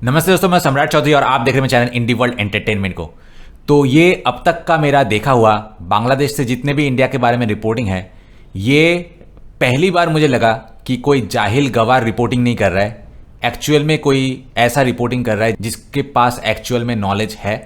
नमस्ते दोस्तों, मैं सम्राट चौधरी और आप देख रहे हैं चैनल इंडी वर्ल्ड एंटरटेनमेंट को। तो ये अब तक का मेरा देखा हुआ बांग्लादेश से जितने भी इंडिया के बारे में रिपोर्टिंग है, ये पहली बार मुझे लगा कि कोई जाहिल गवार रिपोर्टिंग नहीं कर रहा है, एक्चुअल में कोई ऐसा रिपोर्टिंग कर रहा है जिसके पास एक्चुअल में नॉलेज है।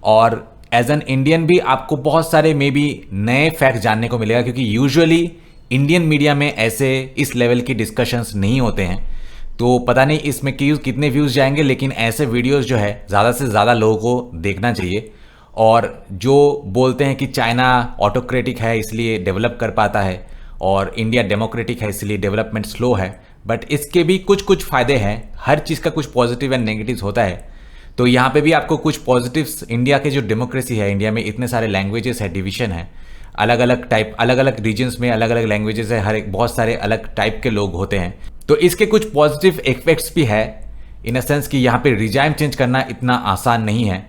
और एज एन इंडियन भी आपको बहुत सारे मे बी नए फैक्ट जानने को मिलेगा, क्योंकि यूजुअली इंडियन मीडिया में ऐसे इस लेवल की डिस्कशंस नहीं होते हैं। तो पता नहीं इसमें कितने व्यूज़ जाएंगे, लेकिन ऐसे वीडियोस जो है ज़्यादा से ज़्यादा लोगों को देखना चाहिए। और जो बोलते हैं कि चाइना ऑटोक्रेटिक है इसलिए डेवलप कर पाता है और इंडिया डेमोक्रेटिक है इसलिए डेवलपमेंट स्लो है, बट इसके भी कुछ कुछ फ़ायदे हैं। हर चीज़ का कुछ पॉजिटिव एंड नेगेटिव्स होता है। तो यहाँ पे भी आपको कुछ पॉजिटिव्स, इंडिया के जो डेमोक्रेसी है, इंडिया में इतने सारे लैंग्वेजेस है, डिवीजन है, अलग अलग टाइप, अलग अलग रीजन्स में अलग अलग लैंग्वेजेस है, हर एक बहुत सारे अलग टाइप के लोग होते हैं। तो इसके कुछ पॉजिटिव इफेक्ट्स भी है इन अ सेंस कि यहाँ पे रिजाइम चेंज करना इतना आसान नहीं है।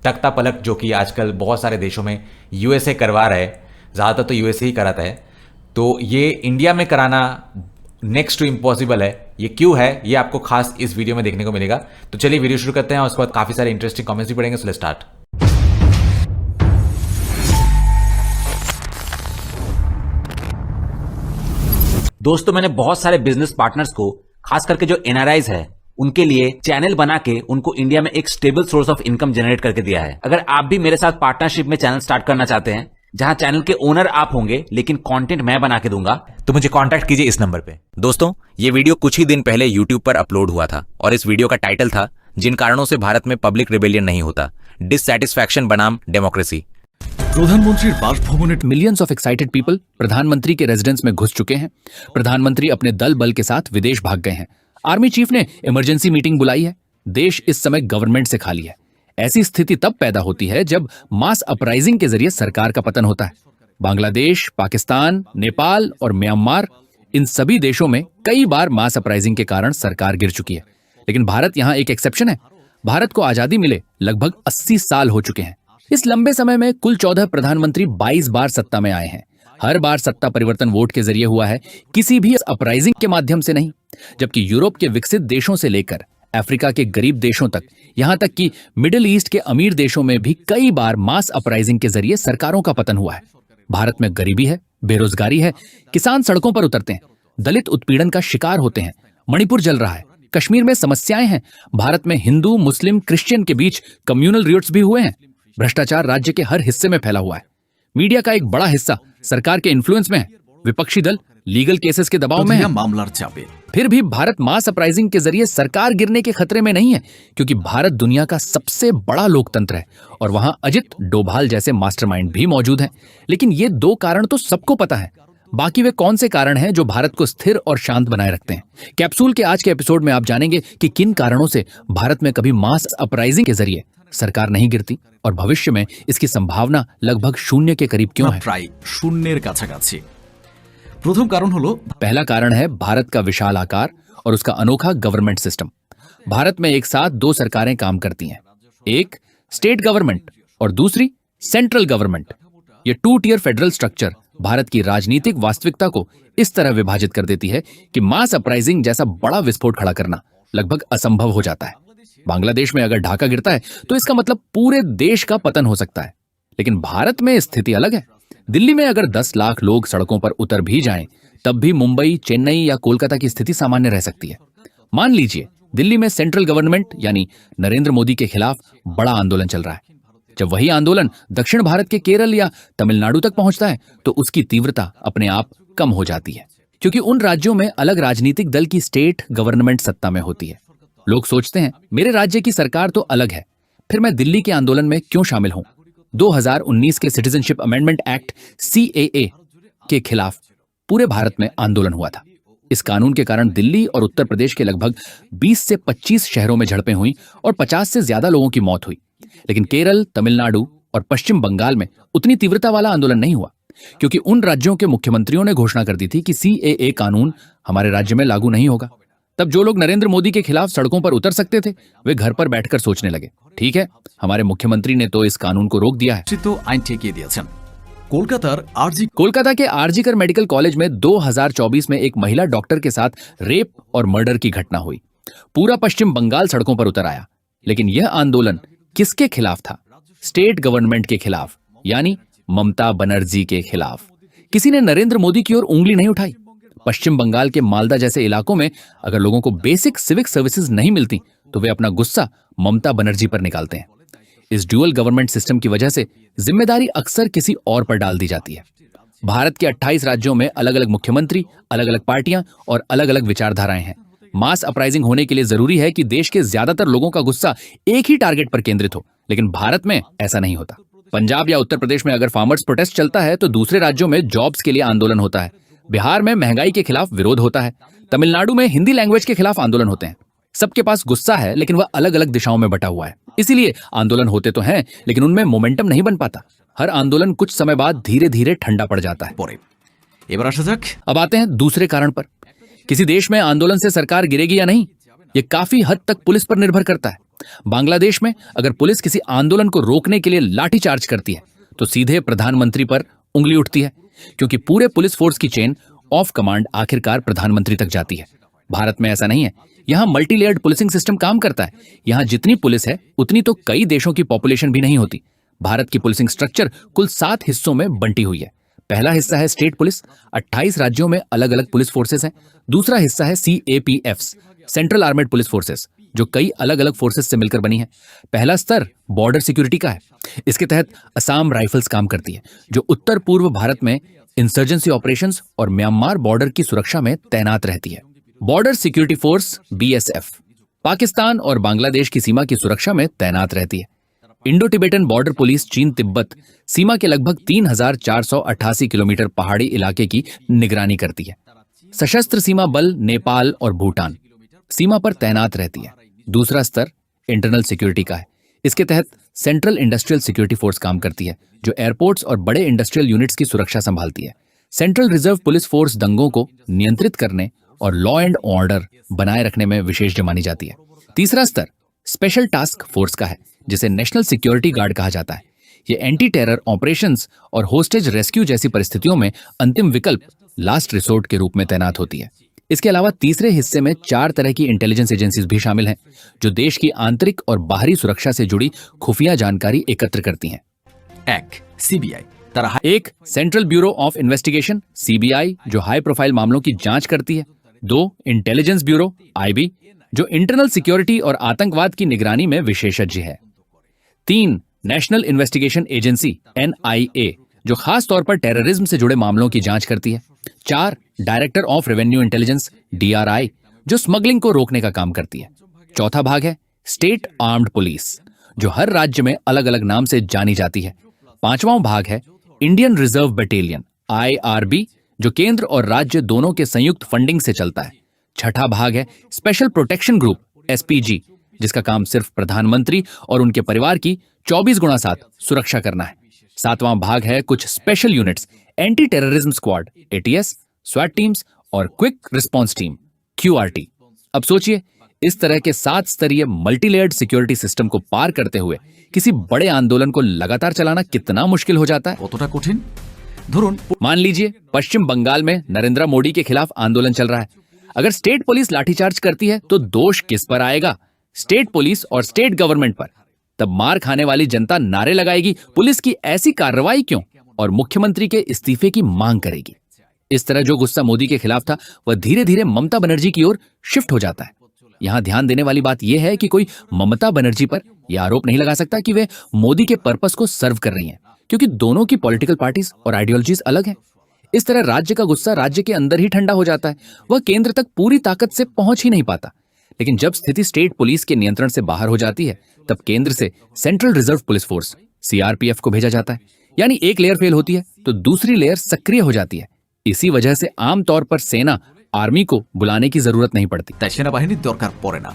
तख्ता पलट जो कि आजकल बहुत सारे देशों में यूएसए करवा रहा है, ज़्यादातर तो यूएसए ही कराता है, तो ये इंडिया में कराना नेक्स्ट टू इम्पॉसिबल है। ये क्यों है, ये आपको खास इस वीडियो में देखने को मिलेगा। तो चलिए वीडियो शुरू करते हैं और उसके बाद काफ़ी सारे इंटरेस्टिंग कमेंट्स भी पड़ेंगे। So let's start. दोस्तों, मैंने बहुत सारे बिजनेस पार्टनर्स को, खास करके जो एनआरआईज है, उनके लिए चैनल बना के उनको इंडिया में एक stable source of income generate करके दिया है। अगर आप भी मेरे साथ पार्टनरशिप में चैनल स्टार्ट करना चाहते हैं, जहां चैनल के ओनर आप होंगे लेकिन कंटेंट मैं बना के दूंगा, तो मुझे कांटेक्ट कीजिए इस नंबर पे। दोस्तों, ये वीडियो कुछ ही दिन पहले यूट्यूब पर अपलोड हुआ था और इस वीडियो का टाइटल था जिन कारणों से भारत में पब्लिक रिबेलियन नहीं होता, डिससैटिस्फैक्शन बनाम डेमोक्रेसी। प्रधानमंत्री बासभवने मिलियंस ऑफ एक्साइटेड पीपल प्रधानमंत्री के रेजिडेंस में घुस चुके हैं। प्रधानमंत्री अपने दल बल के साथ विदेश भाग गए हैं। आर्मी चीफ ने इमरजेंसी मीटिंग बुलाई है। देश इस समय गवर्नमेंट से खाली है। ऐसी स्थिति तब पैदा होती है जब मास अपराइजिंग के जरिए सरकार का पतन होता है। बांग्लादेश, पाकिस्तान, नेपाल और म्यांमार, इन सभी देशों में कई बार मास अपराइजिंग के कारण सरकार गिर चुकी है। लेकिन भारत यहाँ एक एक्सेप्शन है। भारत को आजादी मिले लगभग 80 साल हो चुके हैं। इस लंबे समय में कुल 14 प्रधानमंत्री 22 बार सत्ता में आए हैं। हर बार सत्ता परिवर्तन वोट के जरिए हुआ है, किसी भी अपराइजिंग के माध्यम से नहीं। जबकि यूरोप के विकसित देशों से लेकर अफ्रीका के गरीब देशों तक, यहां तक कि मिडिल ईस्ट के अमीर देशों में भी कई बार मास अपराइजिंग के जरिए सरकारों का पतन हुआ है। भारत में गरीबी है, बेरोजगारी है, किसान सड़कों पर उतरते हैं, दलित उत्पीड़न का शिकार होते हैं, मणिपुर जल रहा है, कश्मीर में समस्याएं हैं, भारत में हिंदू, मुस्लिम, क्रिश्चियन के बीच कम्युनल रियोट्स भी हुए हैं, भ्रष्टाचार राज्य के हर हिस्से में फैला हुआ है, मीडिया का एक बड़ा हिस्सा सरकार के इन्फ्लुएंस में है, विपक्षी दल लीगल केसेस के दबाव में है। मामलार चापे फिर भी भारत मास अपराइजिंग के जरिए सरकार गिरने के खतरे में नहीं है, क्योंकि भारत दुनिया का सबसे बड़ा लोकतंत्र है और वहां अजित डोभाल जैसे मास्टरमाइंड भी मौजूद हैं। लेकिन ये दो कारण तो सबको पता है। बाकी वे कौन से कारण हैं जो भारत को स्थिर और शांत बनाए रखते हैं? कैप्सूल के आज के एपिसोड में आप जानेंगे कि किन कारणों से भारत में कभी मास अपराइजिंग के जरिए सरकार नहीं गिरती और भविष्य में इसकी संभावना लगभग शून्य के करीब क्यों है। प्राय शून्येर काछाकाछि। प्रथम कारण हलो, पहला कारण है भारत का विशाल आकार और उसका अनोखा गवर्नमेंट सिस्टम। भारत में एक साथ दो सरकारें काम करती हैं, एक स्टेट गवर्नमेंट और दूसरी सेंट्रल गवर्नमेंट। ये 2 टियर फेडरल स्ट्रक्चर भारत की राजनीतिक वास्तविकता को इस तरह विभाजित कर देती है कि मास अपराइजिंग जैसा बड़ा विस्फोट खड़ा करना लगभग असंभव हो जाता है। बांग्लादेश में अगर ढाका गिरता है तो इसका मतलब पूरे देश का पतन हो सकता है। लेकिन भारत में स्थिति अलग है। दिल्ली में अगर 10 लाख लोग सड़कों पर उतर भी जाएं, तब भी मुंबई, चेन्नई या कोलकाता की स्थिति सामान्य रह सकती है। मान लीजिए दिल्ली में सेंट्रल गवर्नमेंट यानी नरेंद्र मोदी के खिलाफ बड़ा आंदोलन चल रहा है। जब वही आंदोलन दक्षिण भारत के केरल या तमिलनाडु तक पहुंचता है तो उसकी तीव्रता अपने आप कम हो जाती है, क्योंकि उन राज्यों में अलग राजनीतिक दल की स्टेट गवर्नमेंट सत्ता में होती है। लोग सोचते हैं मेरे राज्य की सरकार तो अलग है, फिर मैं दिल्ली के आंदोलन में क्यों शामिल हूं? 2019 के सिटीजनशिप अमेंडमेंट एक्ट CAA के खिलाफ पूरे भारत में आंदोलन हुआ था। इस कानून के कारण दिल्ली और उत्तर प्रदेश के लगभग 20 से 25 शहरों में झड़पें हुई और 50 से ज्यादा लोगों की मौत हुई। लेकिन केरल, तमिलनाडु और पश्चिम बंगाल में उतनी तीव्रता वाला आंदोलन नहीं हुआ, क्योंकि उन राज्यों के मुख्यमंत्रियों ने घोषणा कर दी थी कि CAA कानून हमारे राज्य में लागू नहीं होगा। तब जो लोग नरेंद्र मोदी के खिलाफ सड़कों पर उतर सकते थे, वे घर पर बैठकर सोचने लगे, ठीक है, हमारे मुख्यमंत्री ने तो इस कानून को रोक दिया है। तो आईन ठेकिए दिएছেন। कोलकाता के आरजीकर मेडिकल कॉलेज में 2024 में एक महिला डॉक्टर के साथ रेप और मर्डर की घटना हुई। पूरा पश्चिम बंगाल सड़कों पर उतर आया। लेकिन यह आंदोलन किसके खिलाफ था? स्टेट गवर्नमेंट के खिलाफ, यानी ममता बनर्जी के खिलाफ। किसी ने नरेंद्र मोदी की ओर उंगली नहीं उठाई। पश्चिम बंगाल के मालदा जैसे इलाकों में अगर लोगों को बेसिक सिविक सर्विसेज नहीं मिलती तो वे अपना गुस्सा ममता बनर्जी पर निकालते हैं। इस ड्यूअल गवर्नमेंट सिस्टम की वजह से जिम्मेदारी अक्सर किसी और पर डाल दी जाती है। भारत के 28 राज्यों में अलग अलग मुख्यमंत्री, अलग अलग पार्टियां और अलग अलग विचारधाराएं हैं। मास अपराइजिंग होने के लिए जरूरी है कि देश के ज्यादातर लोगों का गुस्सा एक ही टारगेट पर केंद्रित हो, लेकिन भारत में ऐसा नहीं होता। पंजाब या उत्तर प्रदेश में अगर फार्मर्स प्रोटेस्ट चलता है तो दूसरे राज्यों में जॉब्स के लिए आंदोलन होता है। बिहार में महंगाई के खिलाफ विरोध होता है। तमिलनाडु में हिंदी लैंग्वेज के खिलाफ आंदोलन होते हैं। सबके पास गुस्सा है, लेकिन वह अलग अलग दिशाओं में बटा हुआ है। इसीलिए आंदोलन होते तो हैं, लेकिन उनमें मोमेंटम नहीं बन पाता। हर आंदोलन कुछ समय बाद धीरे धीरे ठंडा पड़ जाता है। পরে এবার আসা যাক अब आते हैं दूसरे कारण पर। किसी देश में आंदोलन से सरकार गिरेगी या नहीं, यह काफी हद तक पुलिस पर निर्भर करता है। बांग्लादेश में अगर पुलिस किसी आंदोलन को रोकने के लिए लाठीचार्ज करती है तो सीधे प्रधानमंत्री पर उंगली उठती है, क्योंकि पूरे पुलिस फोर्स की चेन ऑफ कमांड आखिरकार प्रधानमंत्री तक जाती है। भारत में ऐसा नहीं है। यहां मल्टी लेयर्ड पुलिसिंग सिस्टम काम करता है। यहां जितनी पुलिस है उतनी तो कई देशों की पॉपुलेशन भी नहीं होती। भारत की पुलिसिंग स्ट्रक्चर कुल 7 हिस्सों में बंटी हुई है। पहला हिस्सा है स्टेट पुलिस, 28 राज्यों में अलग अलग पुलिस फोर्सेस हैं। दूसरा हिस्सा है CAPFs, central armed police forces, जो कई अलग अलग फोर्सेस से मिलकर बनी है। पहला स्तर बॉर्डर सिक्योरिटी का है। इसके तहत असम राइफल्स काम करती है, जो उत्तर पूर्व भारत में इंसर्जेंसी ऑपरेशंस और म्यांमार बॉर्डर की सुरक्षा में तैनात रहती है। Border security force BSF Pakistan और बांग्लादेश की सीमा की सुरक्षा में तैनात रहती है। इंडो टिबेटन बॉर्डर पुलिस चीन तिब्बत सीमा के लगभग 3488 किलोमीटर पहाड़ी इलाके की निगरानी करती है। सशस्त्र सीमा बल नेपाल और भूटान सीमा पर तैनात रहती है। दूसरा स्तर इंटरनल सिक्योरिटी का है। इसके तहत सेंट्रल इंडस्ट्रियल सिक्योरिटी फोर्स काम करती है, जो एयरपोर्ट्स और बड़े इंडस्ट्रियल यूनिट्स की सुरक्षा संभालती है। सेंट्रल रिजर्व पुलिस फोर्स दंगों को नियंत्रित करने और लॉ एंड ऑर्डर बनाए रखने में विशेष मानी जाती है। तीसरा स्तर स्पेशल टास्क फोर्स का है, जिसे नेशनल सिक्योरिटी गार्ड कहा जाता है। ये एंटी टेरर ऑपरेशंस और होस्टेज रेस्क्यू जैसी परिस्थितियों में अंतिम विकल्प, लास्ट रिसोर्ट के रूप में तैनात होती है। इसके अलावा तीसरे हिस्से में 4 तरह की इंटेलिजेंस एजेंसीज भी शामिल हैं, जो देश की आंतरिक और बाहरी सुरक्षा से जुड़ी खुफिया जानकारी एकत्र करती हैं। 1 CBI তারা एक central bureau of investigation CBI, जो हाई प्रोफाइल मामलों की जांच करती है। 2 इंटेलिजेंस ब्यूरो IB, जो इंटरनल सिक्योरिटी और आतंकवाद की निगरानी में विशेषज्ञ है। 3 नेशनल इन्वेस्टिगेशन एजेंसी NIA, जो खास तौर पर टेररिज्म से जुड़े मामलों की जांच करती है। 4 director of revenue intelligence DRI, जो स्मगलिंग को रोकने का काम करती है। चौथा भाग है स्टेट आर्म्ड पुलिस, जो हर राज्य में अलग अलग नाम से जानी जाती है। 5वां भाग है इंडियन रिजर्व बटालियन IRB, जो केंद्र और राज्य दोनों के संयुक्त फंडिंग से चलता है। 6ठा भाग है स्पेशल प्रोटेक्शन ग्रुप SPG, जिसका काम सिर्फ प्रधानमंत्री और उनके परिवार की 24x7 सुरक्षा करना है। 7वां भाग है कुछ special units, anti terrorism squad ATS, स्वैट टीम्स और क्विक रिस्पॉन्स टीम QRT। अब सोचिए, इस तरह के 7 स्तरीय मल्टी लेयर्ड सिक्योरिटी सिस्टम को पार करते हुए किसी बड़े आंदोलन को लगातार चलाना कितना मुश्किल हो जाता है। কতটা কঠিন ধরুন मान लीजिए पश्चिम बंगाल में नरेंद्र मोदी के खिलाफ आंदोलन चल रहा है। अगर स्टेट पुलिस लाठीचार्ज करती है तो दोष किस पर आएगा? स्टेट पुलिस और स्टेट गवर्नमेंट पर। तब मार खाने वाली जनता नारे लगाएगी, पुलिस की ऐसी कार्रवाई क्यों, और मुख्यमंत्री के इस्तीफे की मांग करेगी। इस तरह जो गुस्सा मोदी के खिलाफ था वह धीरे धीरे ममता बनर्जी की ओर शिफ्ट हो जाता है। यहां ध्यान देने वाली बात यह है कि कोई ममता बनर्जी पर यह आरोप नहीं लगा सकता कि वे मोदी के पर्पस को सर्व कर रही हैं, क्योंकि दोनों की पॉलिटिकल पार्टीज और आइडियोलॉजीज अलग हैं। इस तरह राज्य का गुस्सा राज्य के अंदर ही ठंडा हो जाता है, वह केंद्र तक पूरी ताकत से पहुंच ही नहीं पाता। लेकिन जब स्थिति स्टेट पुलिस के नियंत्रण से बाहर हो जाती है, तब केंद्र से central reserve police force CRPF को भेजा जाता है। यानी एक लेयर फेल होती है तो दूसरी लेयर सक्रिय हो जाती है। इसी वजह से आमतौर पर सेना आर्मी को बुलाने की जरूरत नहीं पड़ती। তাই সেনাবাহিনীর দরকার পড়ে না।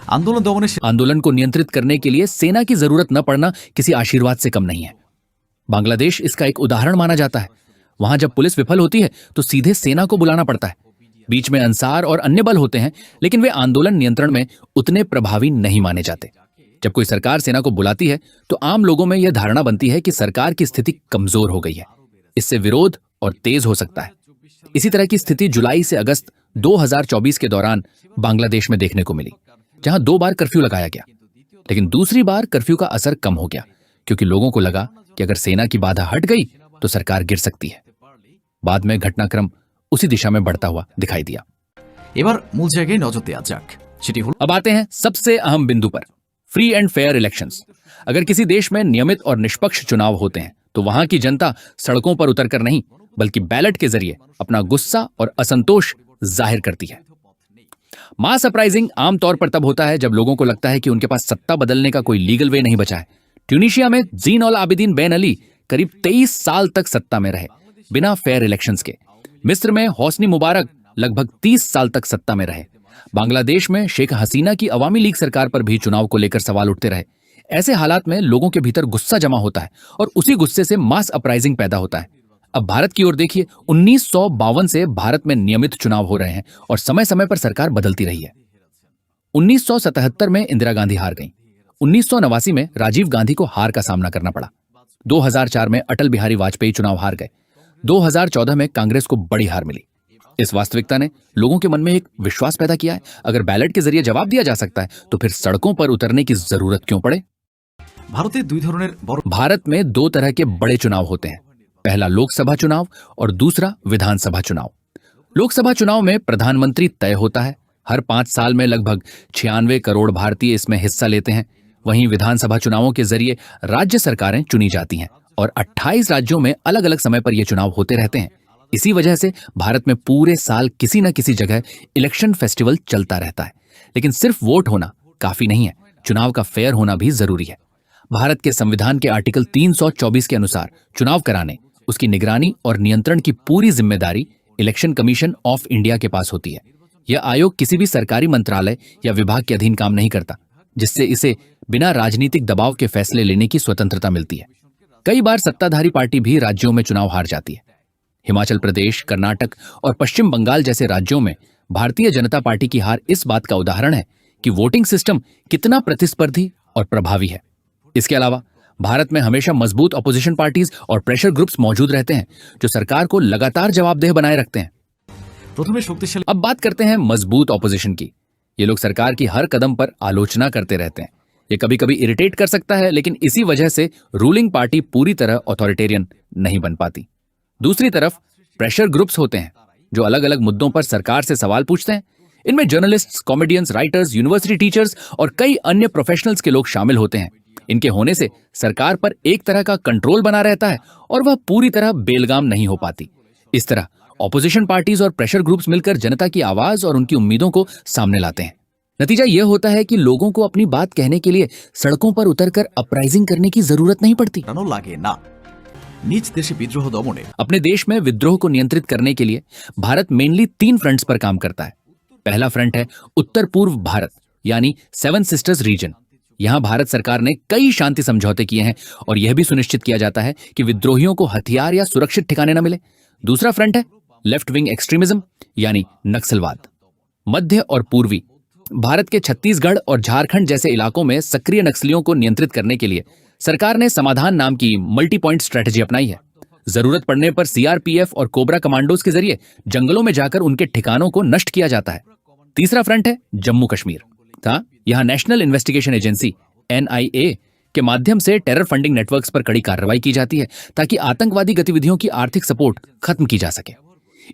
আন্দোলন দমনে आंदोलन को नियंत्रित करने के लिए सेना की जरूरत न पड़ना किसी आशीर्वाद से कम नहीं है। बांग्लादेश इसका एक उदाहरण माना जाता है। वहां जब पुलिस विफल होती है तो सीधे सेना को बुलाना पड़ता है। बीच में अंसार और अन्य बल होते हैं, लेकिन वे आंदोलन नियंत्रण में उतने प्रभावी नहीं माने जाते। जब कोई सरकार सेना को बुलाती है तो आम लोगों में यह धारणा बनती है कि सरकार की स्थिति कमजोर हो गई है, इससे विरोध और तेज हो सकता है। इसी तरह की स्थिति जुलाई से अगस्त 2024 के दौरान बांग्लादेश में देखने को मिली, जहां 2 बार कर्फ्यू लगाया गया। लेकिन दूसरी बार कर्फ्यू का असर कम हो गया, क्योंकि लोगों को लगा कि अगर सेना की बाधा हट गई तो सरकार गिर सकती है। बाद में घटनाक्रम उसी दिशा में बढ़ता हुआ दिखाई दिया। এবার মূল জায়গায় নজর দেওয়া যাক, সেটি হলো अब आते हैं सबसे अहम बिंदु पर, फ्री एंड फेयर इलेक्शंस। अगर किसी देश में नियमित और निष्पक्ष चुनाव होते हैं तो वहां की जनता सड़कों पर उतरकर नहीं, बल्कि बैलेट के जरिए अपना गुस्सा और असंतोष जाहिर करती है। मास अपराइजिंग आमतौर पर तब होता है जब लोगों को लगता है कि उनके पास सत्ता बदलने का कोई लीगल वे नहीं बचा है। ट्यूनीशिया में जीन उल आबिदीन बेन अली करीब 23 साल तक सत्ता में रहे, बिना फेयर इलेक्शंस के। मिस्र में होस्नी मुबारक लगभग 30 साल तक सत्ता में रहे। बांग्लादेश में शेख हसीना की अवामी लीग सरकार पर भी चुनाव को लेकर सवाल उठते रहे। ऐसे हालात में लोगों के भीतर गुस्सा जमा होता है और उसी गुस्से से मास अपराइजिंग पैदा होता है। अब भारत की ओर देखिए, 1952 से भारत में नियमित चुनाव हो रहे हैं और समय समय पर सरकार बदलती रही है। 1977 में इंदिरा गांधी हार गईं। 1989 में राजीव गांधी को हार का सामना करना पड़ा। 2004 में अटल बिहारी वाजपेयी चुनाव हार गए। 2014 में कांग्रेस को बड़ी हार मिली। इस वास्तविकता ने लोगों के मन में एक विश्वास पैदा किया है, अगर बैलेट के जरिए जवाब दिया जा सकता है तो फिर सड़कों पर उतरने की जरूरत क्यों पड़े। ভারতে দুই ধরনের বড় भारत में 2 तरह के बड़े चुनाव होते हैं, पहला लोकसभा चुनाव और दूसरा विधानसभा चुनाव। लोकसभा चुनाव में प्रधानमंत्री तय होता है। हर 5 साल में लगभग 96 करोड़ भारतीय इसमें हिस्सा लेते हैं। वहीं विधानसभा चुनावों के जरिए राज्य सरकारें चुनी जाती हैं और 28 राज्यों में अलग अलग समय पर ये चुनाव होते रहते हैं। इसी वजह से भारत में पूरे साल किसी न किसी जगह इलेक्शन फेस्टिवल चलता रहता है। लेकिन सिर्फ वोट होना काफी नहीं है, चुनाव का फेयर होना भी जरूरी है। भारत के संविधान के आर्टिकल 324 के अनुसार चुनाव कराने, उसकी निगरानी और नियंत्रण की पूरी जिम्मेदारी इलेक्शन कमीशन ऑफ इंडिया के पास होती है। यह आयोग किसी भी सरकारी मंत्रालय या विभाग के अधीन काम नहीं करता, जिससे इसे बिना राजनीतिक दबाव के फैसले लेने की स्वतंत्रता मिलती है। कई बार सत्ताधारी पार्टी भी राज्यों में चुनाव हार जाती है। हिमाचल प्रदेश, कर्नाटक और पश्चिम बंगाल जैसे राज्यों में भारतीय जनता पार्टी की हार इस बात का उदाहरण है कि वोटिंग सिस्टम कितना प्रतिस्पर्धी और प्रभावी है। इसके अलावा भारत में हमेशा मजबूत अपोजिशन पार्टीज और प्रेशर ग्रुप्स मौजूद रहते हैं, जो सरकार को लगातार जवाबदेह बनाए रखते हैं। প্রথমে শক্তিশালী अब बात करते हैं मजबूत ऑपोजिशन की। ये लोग सरकार की हर कदम पर आलोचना करते रहते हैं। ये कभी कभी इरिटेट कर सकता है, लेकिन इसी वजह से रूलिंग पार्टी पूरी तरह ऑथोरिटेरियन नहीं बन पाती। दूसरी तरफ प्रेशर ग्रुप्स होते हैं जो अलग अलग मुद्दों पर सरकार से सवाल पूछते हैं। इनमें journalists, comedians, writers, university teachers और कई अन्य प्रोफेशनल्स के लोग शामिल होते हैं। इनके होने से सरकार पर एक तरह का कंट्रोल बना रहता है और वह पूरी तरह बेलगाम नहीं हो पाती। इस तरह ऑपोजिशन पार्टीज और प्रेशर ग्रुप्स मिलकर जनता की आवाज और उनकी उम्मीदों को सामने लाते हैं। नतीजा यह होता है कि लोगों को अपनी बात कहने के लिए सड़कों पर उतरकर अपराइजिंग करने की जरूरत नहीं पड़ती। লাগে না। নিজ দেশে বিদ্রোহ দমনে अपने देश में विद्रोह को नियंत्रित करने के लिए भारत मेनली 3 फ्रंट्स पर काम करता है। पहला फ्रंट है उत्तर पूर्व भारत, यानी 7 सिस्टर्स रीजन। यहां भारत सरकार ने कई शांति समझौते किए हैं और यह भी सुनिश्चित किया जाता है कि विद्रोहियों को हथियार या सुरक्षित ठिकाने न मिले। दूसरा फ्रंट है लेफ्ट विंग एक्सट्रीमिज्म, यानी नक्सलवाद। मध्य और पूर्वी भारत के छत्तीसगढ़ और झारखंड जैसे इलाकों में सक्रिय नक्सलियों को नियंत्रित करने के लिए सरकार ने समाधान नाम की मल्टी पॉइंट स्ट्रेटजी अपनाई है। जरूरत पड़ने पर सीआरपीएफ और कोबरा कमांडोज के जरिए जंगलों में जाकर उनके ठिकानों को नष्ट किया जाता है। तीसरा फ्रंट है जम्मू कश्मीर। यहां नेशनल इन्वेस्टिगेशन एजेंसी NIA के माध्यम से टेरर फंडिंग नेटवर्क्स पर कड़ी कार्रवाई की जाती है ताकि आतंकवादी गतिविधियों की आर्थिक सपोर्ट खत्म की जा सके।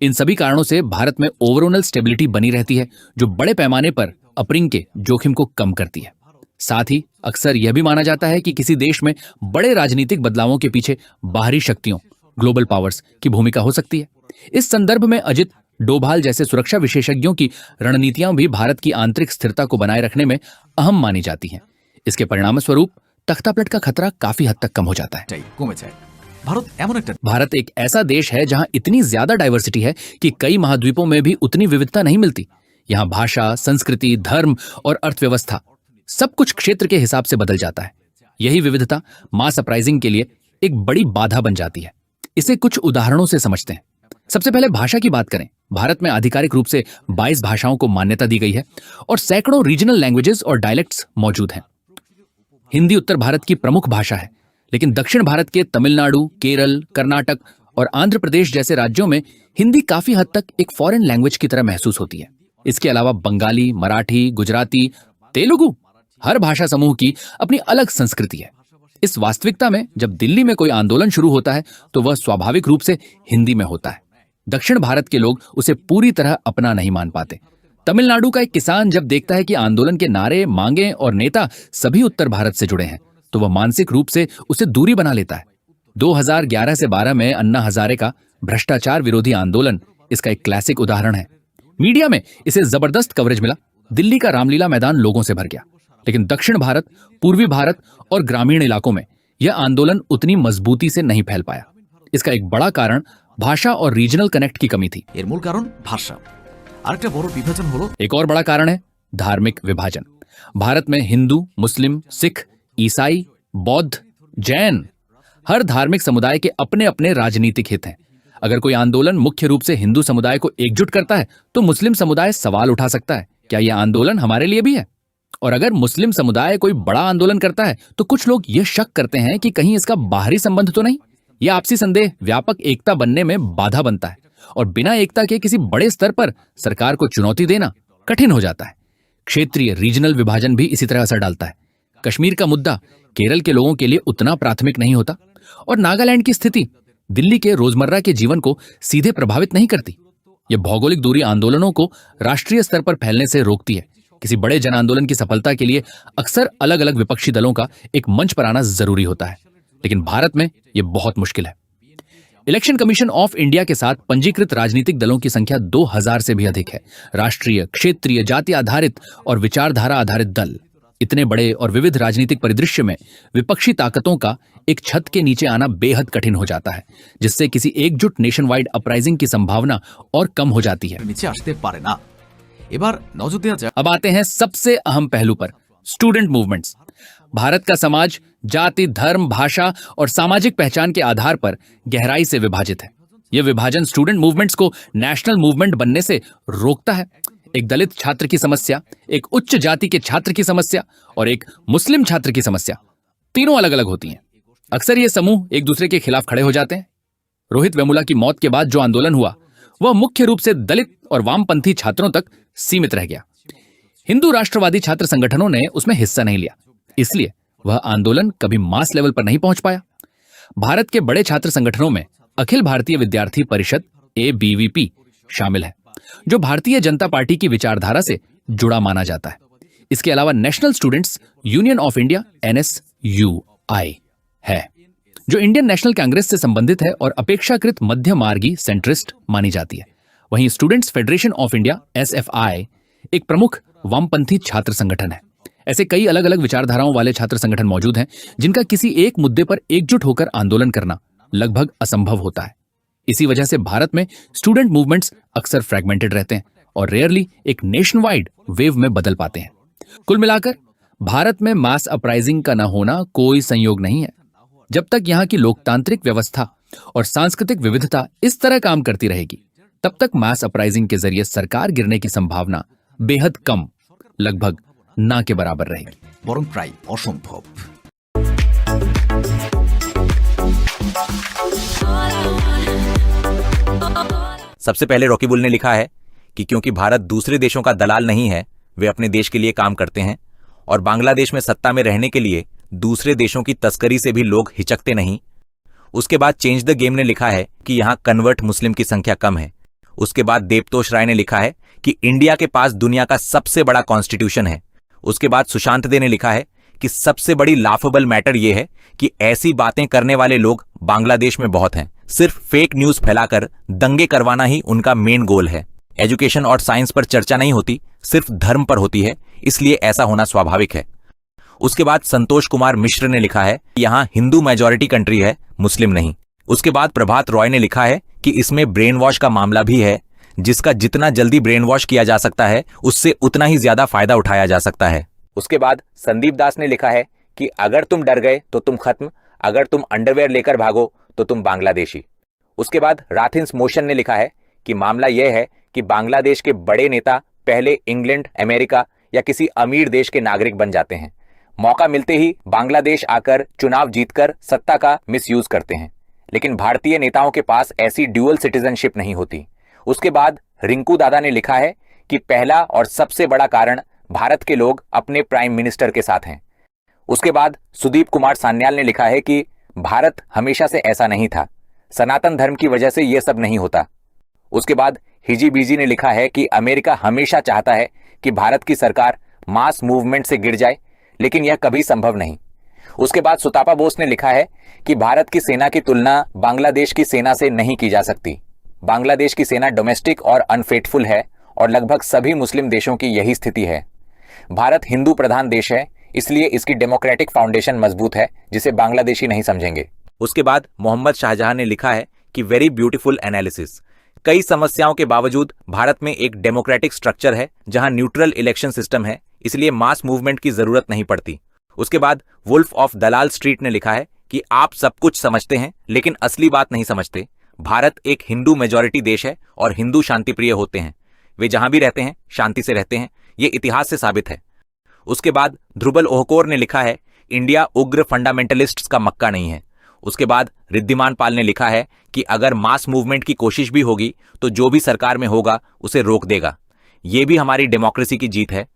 इन सभी कारणों से भारत में ओवरऑल स्टेबिलिटी बनी रहती है, जो बड़े पैमाने पर अपरिंग के जोखिम को कम करती है। साथ ही अक्सर यह भी माना जाता है कि किसी देश में बड़े राजनीतिक बदलावों के पीछे बाहरी शक्तियों, ग्लोबल पावर्स की भूमिका हो सकती है। इस संदर्भ में अजित डोभाल जैसे सुरक्षा विशेषज्ञों की रणनीतियां भी भारत की आंतरिक स्थिरता को बनाए रखने में अहम मानी जाती हैं। इसके परिणाम स्वरूप तख्तापलट का खतरा काफी हद तक कम हो जाता है। কমে যায়। ভারত এমন একটা भारत एक ऐसा देश है जहां इतनी ज्यादा डाइवर्सिटी है कि कई महाद्वीपों में भी उतनी विविधता नहीं मिलती। यहाँ भाषा, संस्कृति, धर्म और अर्थव्यवस्था सब कुछ क्षेत्र के हिसाब से बदल जाता है। यही विविधता मास अपराइजिंग के लिए एक बड़ी बाधा बन जाती है। इसे कुछ उदाहरणों से समझते हैं। सबसे पहले भाषा की बात करें। भारत में आधिकारिक रूप से 22 भाषाओं को मान्यता दी गई है और सैकड़ों रीजनल लैंग्वेजेस और डायलेक्ट्स मौजूद हैं। हिंदी उत्तर भारत की प्रमुख भाषा है, लेकिन दक्षिण भारत के तमिलनाडु, केरल, कर्नाटक और आंध्र प्रदेश जैसे राज्यों में हिंदी काफी हद तक एक फॉरेन लैंग्वेज की तरह महसूस होती है। इसके अलावा बंगाली, मराठी, गुजराती, तेलुगु, हर भाषा समूह की अपनी अलग संस्कृति है। इस वास्तविकता में जब दिल्ली में कोई आंदोलन शुरू होता है तो वह स्वाभाविक रूप से हिंदी में होता है। दक्षिण भारत के लोग उसे पूरी तरह अपना नहीं मान पाते। तमिलनाडु का एक किसान जब देखता है कि आंदोलन के नारे, मांगे और नेता सभी उत्तर भारत से जुड़े हैं तो वह मानसिक रूप से उसे दूरी बना लेता है। 2011 से 12 में अन्ना हजारे का भ्रष्टाचार विरोधी आंदोलन इसका एक क्लासिक उदाहरण है। मीडिया में इसे जबरदस्त कवरेज मिला। दिल्ली का रामलीला मैदान लोगों से भर गया। लेकिन दक्षिण भारत, पूर्वी भारत और ग्रामीण इलाकों में यह आंदोलन उतनी मजबूती से नहीं फैल पाया। इसका एक बड़ा कारण भाषा और रीजनल कनेक्ट की कमी थी। এর মূল কারণ ভাষা। আরেকটা বড় বিভাজন হলো एक और बड़ा कारण है धार्मिक विभाजन। भारत में हिंदू, मुस्लिम, सिख, ईसाई, बौद्ध, जैन, हर धार्मिक समुदाय के अपने अपने राजनीतिक हित हैं। अगर कोई आंदोलन मुख्य रूप से हिंदू समुदाय को एकजुट करता है तो मुस्लिम समुदाय सवाल उठा सकता है, क्या यह आंदोलन हमारे लिए भी है? और अगर मुस्लिम समुदाय कोई बड़ा आंदोलन करता है तो कुछ लोग यह शक करते हैं कि कहीं इसका बाहरी संबंध तो नहीं। यह आपसी संदेह व्यापक एकता बनने में बाधा बनता है और बिना एकता के किसी बड़े स्तर पर सरकार को चुनौती देना कठिन हो जाता है। क्षेत्रीय रीजनल विभाजन भी इसी तरह असर डालता है। कश्मीर का मुद्दा केरल के लोगों के लिए उतना प्राथमिक नहीं होता और नागालैंड की स्थिति दिल्ली के रोजमर्रा के जीवन को सीधे प्रभावित नहीं करती। यह भौगोलिक दूरी आंदोलनों को राष्ट्रीय स्तर पर फैलने से रोकती है। किसी बड़े जन आंदोलन की सफलता के लिए अक्सर अलग अलग विपक्षी दलों का एक मंच पर आना जरूरी होता है, लेकिन भारत में यह बहुत मुश्किल है। इलेक्शन कमीशन ऑफ इंडिया के साथ पंजीकृत राजनीतिक दलों की संख्या 2000 से भी अधिक है। राष्ट्रीय, क्षेत्रीय, जाति आधारित और विचारधारा आधारित दल। इतने बड़े और विविध राजनीतिक परिदृश्य में विपक्षी ताकतों का एक छत के नीचे आना बेहद कठिन हो जाता है, जिससे किसी एकजुट नेशन वाइड अपराइजिंग की संभावना और कम हो जाती है। নিচে আসতে পারে না। এবার নজর দেওয়া যাক अब आते हैं सबसे अहम पहलू पर, स्टूडेंट मूवमेंट्स। भारत का समाज जाति, धर्म, भाषा और सामाजिक पहचान के आधार पर गहराई से विभाजित है। यह विभाजन स्टूडेंट मूवमेंट्स को नेशनल मूवमेंट बनने से रोकता है। एक दलित छात्र की समस्या, एक उच्च जाति के छात्र की समस्या और एक मुस्लिम छात्र की समस्या तीनों अलग अलग होती हैं। अक्सर ये समूह एक दूसरे के खिलाफ खड़े हो जाते हैं। रोहित वेमुला की मौत के बाद जो आंदोलन हुआ वह मुख्य रूप से दलित और वामपंथी छात्रों तक सीमित रह गया। हिंदू राष्ट्रवादी छात्र संगठनों ने उसमें हिस्सा नहीं लिया, इसलिए वह आंदोलन कभी मास लेवल पर नहीं पहुंच पाया। भारत के बड़े छात्र संगठनों में अखिल भारतीय विद्यार्थी परिषद ABVP शामिल है, जो भारतीय जनता पार्टी की विचारधारा से जुड़ा माना जाता है। इसके अलावा national students union of India NSUI है, जो इंडियन नेशनल कांग्रेस से संबंधित है और अपेक्षाकृत मध्य मार्गी सेंट्रिस्ट मानी जाती है। वहीं students federation of India SFI एक प्रमुख वामपंथी छात्र संगठन है। ऐसे कई अलग अलग विचारधाराओं वाले छात्र संगठन मौजूद हैं जिनका किसी एक मुद्दे पर एकजुट होकर आंदोलन करना लगभग असंभव होता है। इसी वजह से भारत में स्टूडेंट मूवमेंट्स अक्सर फ्रैगमेंटेड रहते हैं और रेयरली एक नेशन वाइड वेव में बदल पाते हैं। कुल मिलाकर भारत में मास अपराइजिंग का न होना कोई संयोग नहीं है। जब तक यहाँ की लोकतांत्रिक व्यवस्था और सांस्कृतिक विविधता इस तरह काम करती रहेगी, तब तक मास अपराइजिंग के जरिए सरकार गिरने की संभावना बेहद कम, लगभग ना के बराबर रहेगी। বরং প্রায় অসম্ভব। सबसे पहले रॉकी बुल ने लिखा है कि क्योंकि भारत दूसरे देशों का दलाल नहीं है, वे अपने देश के लिए काम करते हैं और बांग्लादेश में सत्ता में रहने के लिए दूसरे देशों की तस्करी से भी लोग हिचकते नहीं। उसके बाद चेंज द गेम ने लिखा है कि यहां कन्वर्ट मुस्लिम की संख्या कम है। उसके बाद देवतोष राय ने लिखा है कि इंडिया के पास दुनिया का सबसे बड़ा कॉन्स्टिट्यूशन है। उसके बाद सुशांत दे ने लिखा है कि सबसे बड़ी लाफेबल मैटर यह है कि ऐसी बातें करने वाले लोग बांग्लादेश में बहुत हैं। सिर्फ फेक न्यूज फैलाकर दंगे करवाना ही उनका मेन गोल है। एजुकेशन और साइंस पर चर्चा नहीं होती, सिर्फ धर्म पर होती है, इसलिए ऐसा होना स्वाभाविक है। उसके बाद संतोष कुमार मिश्र ने लिखा है कि यहां हिंदू मेजॉरिटी कंट्री है, मुस्लिम नहीं। उसके बाद प्रभात रॉय ने लिखा है कि इसमें ब्रेन वॉश का मामला भी है, जिसका जितना जल्दी ब्रेन वॉश किया जा सकता है उससे उतना ही ज्यादा फायदा उठाया जा सकता है। उसके बाद संदीप दास ने लिखा है कि अगर तुम डर गए तो तुम खत्म, अगर तुम अंडरवेयर लेकर भागो तो तुम बांग्लादेशी। उसके बाद राथिंस मोशन ने लिखा है कि मामला यह है कि बांग्लादेश के बड़े नेता पहले इंग्लैंड, अमेरिका या किसी अमीर देश के नागरिक बन जाते हैं, मौका मिलते ही बांग्लादेश आकर चुनाव जीतकर सत्ता का मिसयूज करते हैं। लेकिन भारतीय नेताओं के पास ऐसी ड्यूअल सिटीजनशिप नहीं होती। उसके बाद रिंकू दादा ने लिखा है कि पहला और सबसे बड़ा कारण भारत के लोग अपने प्राइम मिनिस्टर के साथ हैं। उसके बाद सुदीप कुमार सान्याल ने लिखा है कि भारत हमेशा से ऐसा नहीं था, सनातन धर्म की वजह से यह सब नहीं होता। उसके बाद हिजी बीजी ने लिखा है कि अमेरिका हमेशा चाहता है कि भारत की सरकार मास मूवमेंट से गिर जाए, लेकिन यह कभी संभव नहीं। उसके बाद सुतापा बोस ने लिखा है कि भारत की सेना की तुलना बांग्लादेश की सेना से नहीं की जा सकती। बांग्लादेश की सेना डोमेस्टिक और अनफेथफुल है और लगभग सभी मुस्लिम देशों की यही स्थिति है। भारत हिंदू प्रधान देश है, इसलिए इसकी डेमोक्रेटिक फाउंडेशन मजबूत है, जिसे बांग्लादेशी नहीं समझेंगे। उसके बाद मोहम्मद शाहजहां ने लिखा है कि वेरी ब्यूटीफुल एनालिसिस। कई समस्याओं के बावजूद भारत में एक डेमोक्रेटिक स्ट्रक्चर है जहां न्यूट्रल इलेक्शन सिस्टम है, इसलिए मास मूवमेंट की जरूरत नहीं पड़ती। उसके बाद वुल्फ ऑफ दलाल स्ट्रीट ने लिखा है कि आप सब कुछ समझते हैं लेकिन असली बात नहीं समझते। भारत एक हिंदू मेजॉरिटी देश है और हिंदू शांतिप्रिय होते हैं। वे जहां भी रहते हैं शांति से रहते हैं, ये इतिहास से साबित है। उसके बाद ध्रुबल ओहकोर ने लिखा है इंडिया उग्र फंडामेंटलिस्ट्स का मक्का नहीं है। उसके बाद रिद्धिमान पाल ने लिखा है कि अगर मास मूवमेंट की कोशिश भी होगी तो जो भी सरकार में होगा उसे रोक देगा। ये भी हमारी डेमोक्रेसी की जीत है।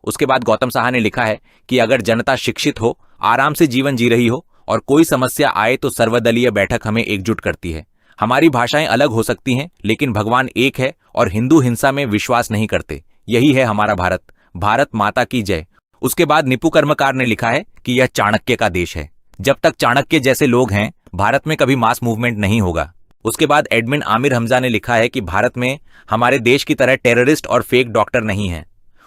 उसके बाद गौतम साहा ने लिखा है कि अगर जनता शिक्षित हो, आराम से जीवन जी रही हो और कोई समस्या आए तो सर्वदलीय बैठक हमें एकजुट करती है। हमारी भाषाएं अलग हो सकती हैं लेकिन भगवान एक है और हिंदू हिंसा में विश्वास नहीं करते। यही है हमारा भारत। भारत माता की जय। उसके बाद निपु कर्मकार ने लिखा है कि यह चाणक्य का देश है। जब तक चाणक्य जैसे लोग हैं भारत में कभी मास मूवमेंट नहीं होगा। उसके बाद एडमिन आमिर हमजा ने लिखा है कि भारत में हमारे देश की तरह टेररिस्ट और फेक डॉक्टर नहीं है।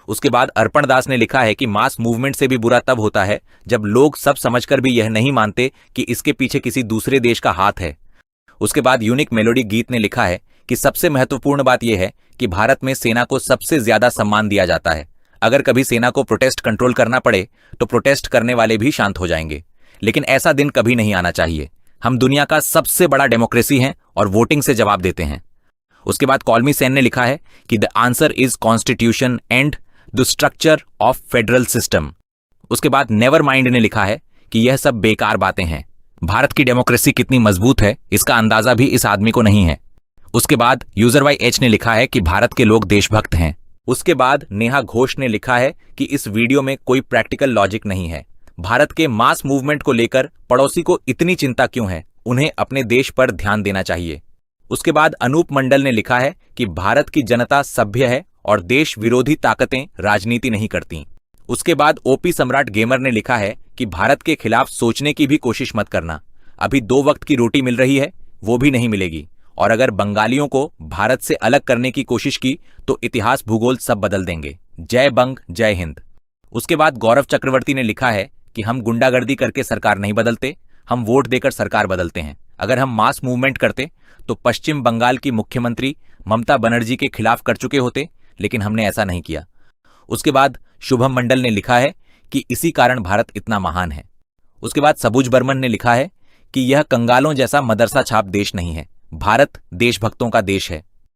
उसके बाद अर्पण दास ने लिखा है कि मास मूवमेंट से भी बुरा तब होता है जब लोग सब समझकर भी यह नहीं मानते कि इसके पीछे किसी दूसरे देश का हाथ है। उसके बाद यूनिक मेलोडी गीत ने लिखा है कि सबसे महत्वपूर्ण बात यह है कि भारत में सेना को सबसे ज्यादा सम्मान दिया जाता है। अगर कभी सेना को प्रोटेस्ट कंट्रोल करना पड़े तो प्रोटेस्ट करने वाले भी शांत हो जाएंगे, लेकिन ऐसा दिन कभी नहीं आना चाहिए। हम दुनिया का सबसे बड़ा डेमोक्रेसी हैं और वोटिंग से जवाब देते हैं। उसके बाद कॉलमी सेन ने लिखा है कि the answer is constitution and the structure of federal system. उसके बाद नेवर माइंड ने लिखा है कि यह सब बेकार बातें हैं। भारत की डेमोक्रेसी कितनी मजबूत है इसका अंदाजा भी इस आदमी को नहीं है। उसके बाद यूजर वाई एच ने लिखा है कि भारत के लोग देशभक्त हैं। उसके बाद नेहा घोष ने लिखा है कि इस वीडियो में कोई प्रैक्टिकल लॉजिक नहीं है। भारत के मास मूवमेंट को लेकर पड़ोसी को इतनी चिंता क्यों है, उन्हें अपने देश पर ध्यान देना चाहिए। उसके बाद अनूप मंडल ने लिखा है कि भारत की जनता सभ्य है और देश विरोधी ताकतें राजनीति नहीं करती। उसके बाद ओपी सम्राट गेमर ने लिखा है कि भारत के खिलाफ सोचने की भी कोशिश मत करना। अभी 2 वक्त की रोटी मिल रही है, वो भी नहीं मिलेगी, और अगर बंगालियों को भारत से अलग करने की कोशिश की तो इतिहास भूगोल सब बदल देंगे। जय बंग जय हिंद। उसके बाद गौरव चक्रवर्ती ने लिखा है कि हम गुंडागर्दी करके सरकार नहीं बदलते, हम वोट देकर सरकार बदलते हैं। अगर हम मास मूवमेंट करते तो पश्चिम बंगाल की मुख्यमंत्री ममता बनर्जी के खिलाफ कर चुके होते, लेकिन हमने ऐसा नहीं किया। उसके बाद शुभम मंडल ने लिखा है कि इसी कारण भारत इतना महान है। उसके बाद सबूज बर्मन ने लिखा है कि यह कंगालों जैसा मदरसा छाप देश नहीं है, भारत देशभक्तों का देश है।